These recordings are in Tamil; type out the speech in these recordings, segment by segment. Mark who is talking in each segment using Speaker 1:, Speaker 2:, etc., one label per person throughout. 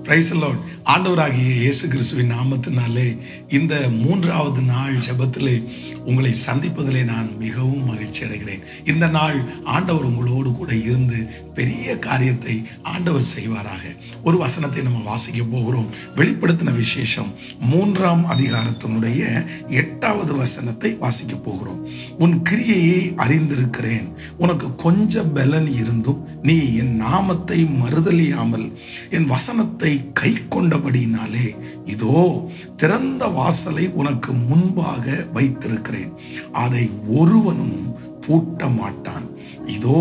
Speaker 1: Praise the Lord. ஆண்டவராகிய இயேசு கிறிஸ்துவின் நாமத்தினாலே இந்த 3வது நாள் ஜெபத்திலே உங்களை சந்திப்பதிலே நான் மிகவும் மகிழ்ச்சி அடைகிறேன். இந்த நாள் ஆண்டவர் உங்களோடு கூட இருந்து பெரிய காரியத்தை ஆண்டவர் செய்வாராக. ஒரு வசனத்தை நம்ம வாசிக்க போகிறோம். வெளிப்படுத்தின விசேஷம் 3ஆம் அதிகாரத்தினுடைய 8வது வசனத்தை வாசிக்க போகிறோம். உன் கிரியையை அறிந்திருக்கிறேன், உனக்கு கொஞ்சம் பலன் இருந்தும் நீ என் நாமத்தை மறுதலியாமல் என் வசனத்தை கை கொண்டபடினாலே இதோ திறந்த வாசலை உனக்கு முன்பாக வைத்திருக்கிறேன், அதை ஒருவனும் பூட்ட மாட்டான். இதோ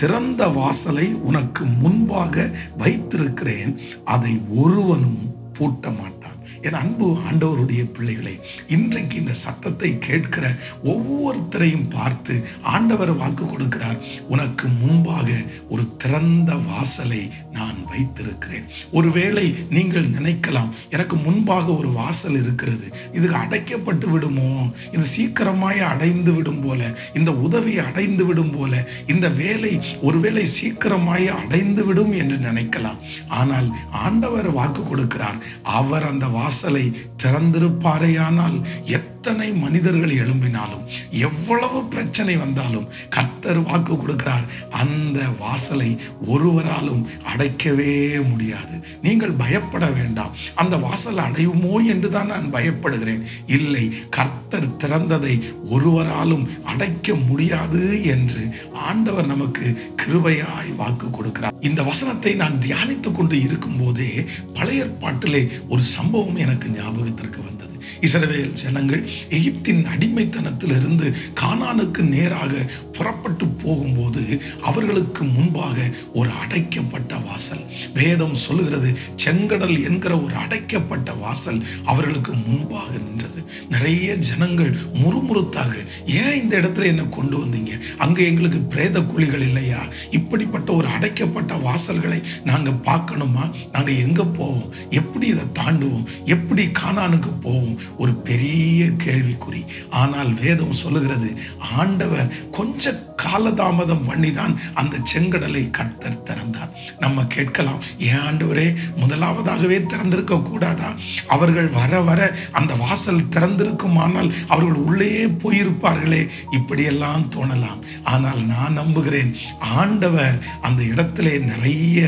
Speaker 1: திறந்த வாசலை உனக்கு முன்பாக வைத்திருக்கிறேன், அதை ஒருவனும் பூட்ட மாட்டான். என் அன்பு ஆண்டவருடைய பிள்ளைகளை, இன்றைக்கு இந்த சத்தத்தை கேட்கிற ஒவ்வொருத்தரையும் பார்த்து ஆண்டவர் வாக்கு கொடுக்கிறார், உனக்கு முன்பாக ஒரு திறந்த வாசலை நான் வைத்திருக்கிறேன். ஒருவேளை நீங்கள் நினைக்கலாம், எனக்கு முன்பாக ஒரு வாசல் இருக்கிறது, இது அடைக்கப்பட்டு விடுமோ, இது சீக்கிரமாய் அடைந்து விடும் போல, இந்த உதவி அடைந்து விடும் போல, இந்த வேலை ஒருவேளை சீக்கிரமாய் அடைந்து விடும் என்று நினைக்கலாம். ஆனால் ஆண்டவர் வாக்கு கொடுக்கிறார், அவர் அந்த வாசலை திறந்திருப்பாரேயானால் எத்தனை மனிதர்கள் எழும்பினாலும் எவ்வளவு பிரச்சனை வந்தாலும் கர்த்தர் வாக்கு கொடுக்கிறார், அந்த வாசலை ஒருவராலும் அடைக்கவே முடியாது. நீங்கள் பயப்பட வேண்டாம், அந்த வாசல் அடையுமோ என்றுதான் நான் பயப்படுகிறேன். இல்லை, கர்த்தர் திறந்ததை ஒருவராலும் அடைக்க முடியாது என்று ஆண்டவர் நமக்கு கிருபையாய் வாக்கு கொடுக்கிறார். இந்த வசனத்தை நான் தியானித்துக் கொண்டு இருக்கும் போதே பழைய ஏற்பாட்டிலே ஒரு சம்பவம் எனக்கு ஞாபகத்திற்கு வந்தது. இஸ்ரவேல் ஜனங்கள் எகிப்தின் அடிமைத்தனத்திலிருந்து கானானுக்கு நேராக புறப்பட்டு போகும்போது அவர்களுக்கு முன்பாக ஒரு அடைக்கப்பட்ட வாசல், வேதம் சொல்லுகிறது செங்கடல் என்கிற ஒரு அடைக்கப்பட்ட வாசல் அவர்களுக்கு முன்பாக நின்றது. நிறைய ஜனங்கள் முறுமுறுத்தார்கள், ஏன் இந்த இடத்துல என்ன கொண்டு வந்தீங்க, அங்க எங்களுக்கு பிரேத குழிகள் இல்லையா, இப்படிப்பட்ட ஒரு அடைக்கப்பட்ட வாசல்களை நாங்க பார்க்கணுமா, நாங்க எங்க போவோம், எப்படி இதை தாண்டுவோம், எப்படி கானானுக்கு போவோம், ஒரு பெரிய கேள்விக்குறி. ஆனால் வேதம் சொல்லுகிறது, ஆண்டவர் கொஞ்ச காலதாமதம் பண்ணிதான் அந்த செங்கடலை கர்த்தர் திறந்தார். நம்ம கேட்கலாம், ஏன் ஆண்டவரே முதலாவதாகவே திறந்திருக்க கூடாதா, அவர்கள் வர வர அந்த வாசல் திறந்திருக்குமானால் அவர்கள் உள்ளே போயிருப்பார்களே, இப்படியெல்லாம் தோணலாம். ஆனால் நான் நம்புகிறேன், ஆண்டவர் அந்த இடத்திலே நிறைய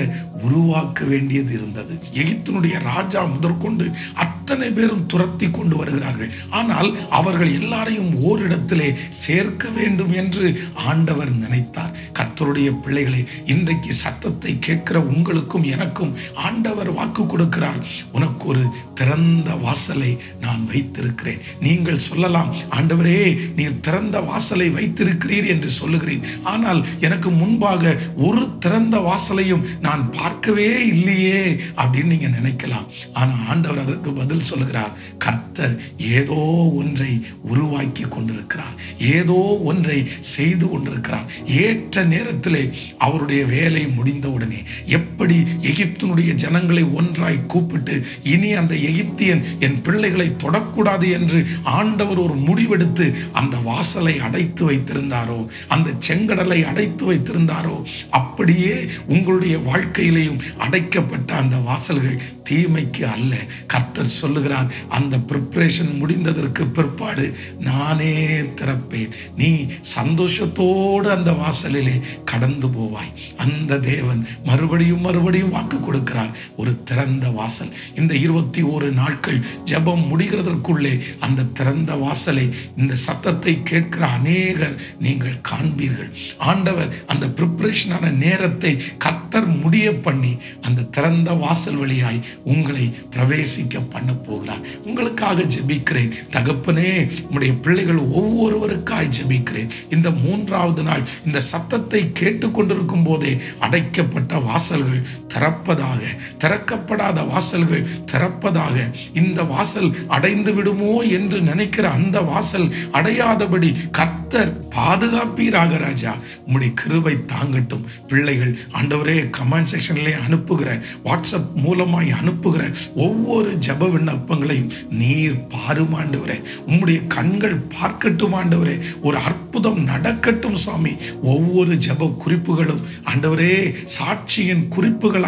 Speaker 1: உருவாக்க வேண்டியது இருந்தது. எகிப்தினுடைய ராஜா முதற்கொண்டு அத்தனை பேரும் துரத்தி கொண்டு வருகிறார்கள். ஆனால் அவர்கள் எல்லாரையும் ஓரிடத்திலே சேர்க்க வேண்டும் என்று ஆண்டவர் நினைத்தார். கர்த்தருடைய பிள்ளைகளை, இன்றைக்கு சத்தத்தை கேட்கிற உங்களுக்கும் எனக்கும் ஆண்டவர் வாக்கு கொடுக்கிறார், உனக்கு ஒரு திறந்த வாசலை நான் வைத்திருக்கிறேன். நீங்கள் சொல்லலாம், ஆண்டவரே நீர் திறந்த வாசலை வைத்திருக்கிறீர் என்று சொல்லுகிறேன், ஆனால் எனக்கு முன்பாக ஒரு திறந்த வாசலையும் நான் பார்க்கவே இல்லையே அப்படின்னு நீங்க நினைக்கலாம். ஆனா ஆண்டவர் அதற்கு பதில் சொல்லுகிறார், கர்த்தர் ஏதோ ஒன்றை உருவாக்கி கொண்டிருக்கிறார், ஏதோ ஒன்றை செய்து கொண்டிருக்கிறார். ஏற்ற நேரத்திலே அவருடைய வேலை முடிந்தவுடனே, எப்படி எகிப்தினுடைய ஜனங்களை ஒன்றாய் கூப்பிட்டு இனி அந்த எகிப்தியன் என் பிள்ளைகளை தொடக்கூடாது என்று ஆண்டவர் ஒரு முடிவெடுத்து அந்த வாசலை அடைத்து வைத்திருந்தாரோ, அந்த செங்கடலை அடைத்து வைத்திருந்தாரோ, அப்படியே உங்களுடைய வாழ்க்கையிலேயும் அடைக்கப்பட்ட அந்த வாசல்கள் தீமைக்கு அல்ல. கர்த்தர் சொல்லுகிறார், அந்த ப்ரிப்பரேஷன் முடிந்ததற்கு பிற்பாடு நானே திறப்பேன், நீ சந்தோஷத்தோடு அந்த வாசலிலே கடந்து போவாய். அந்த தேவன் மறுபடியும் மறுபடியும் வாக்கு கொடுக்கிறார், ஒரு திறந்த வாசல். இந்த 21 நாட்கள் ஜெபம் முடிகிறதற்குள்ளே அந்த திறந்த வாசலை, இந்த சத்தத்தை கேட்கிற அநேகர் நீங்கள் காண்பீர்கள். ஆண்டவர் அந்த ப்ரிப்பரேஷனான நேரத்தை கர்த்தர் முடிய பண்ணி அந்த திறந்த வாசல் வழியாய் உங்களை பிரவேசிக்க பண்ண போகிறார். உங்களுக்காக ஜெபிக்கிறேன் தகப்பனே, உம்முடைய பிள்ளைகள் ஒவ்வொருவருக்காய் ஜெபிக்கிறேன். இந்த 3வது நாள் இந்த சத்தத்தை கேட்டுக்கொண்டிருக்கும் போதே அடைக்கப்பட்ட வாசல்கள் திறப்பதாக, திறக்கப்படாத வாசல்கள் திறப்பதாக, இந்த வாசல் அடைந்து விடுமோ என்று நினைக்கிற அந்த வாசல் அடையாதபடி கர்த்தர் பாதுகாப்பீராக. ராஜா உம்முடைய கிருபை தாங்கட்டும். பிள்ளைகள் ஆண்டவரே கமெண்ட் செக்ஷன்ல அனுப்புகிற, வாட்ஸ்அப் மூலமாய் அனுப்புகிற ஒவ்வொரு ஜெப விண்ணப்பங்களையும் நீர் பாரும் ஆண்டவரே, உம்முடைய கண்கள் பார்க்கட்டும் ஆண்டவரே, ஒரு அற்புதம் நடக்கட்டும் சுவாமி. ஒவ்வொரு ஜெப குறிப்புகளும் ஆண்டவரே சாட்சியின் குறிப்புகளாய்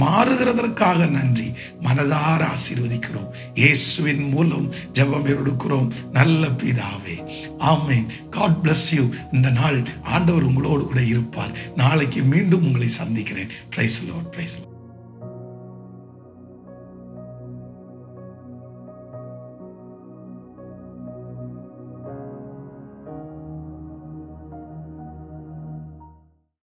Speaker 1: மாறுகிறதற்காக நன்றி. மனதார ஆசீர்வதிக்கிறோம். இயேசுவின் மூலம் ஜெபம் எடுக்கிறோம் நல்ல பிதாவே, ஆமென். God bless you. இந்த நாள் ஆண்டவர் உங்களோடு கூட இருப்பார். நாளைக்கு மீண்டும் உங்களை சந்திக்கிறேன். Praise the Lord, praise the Lord.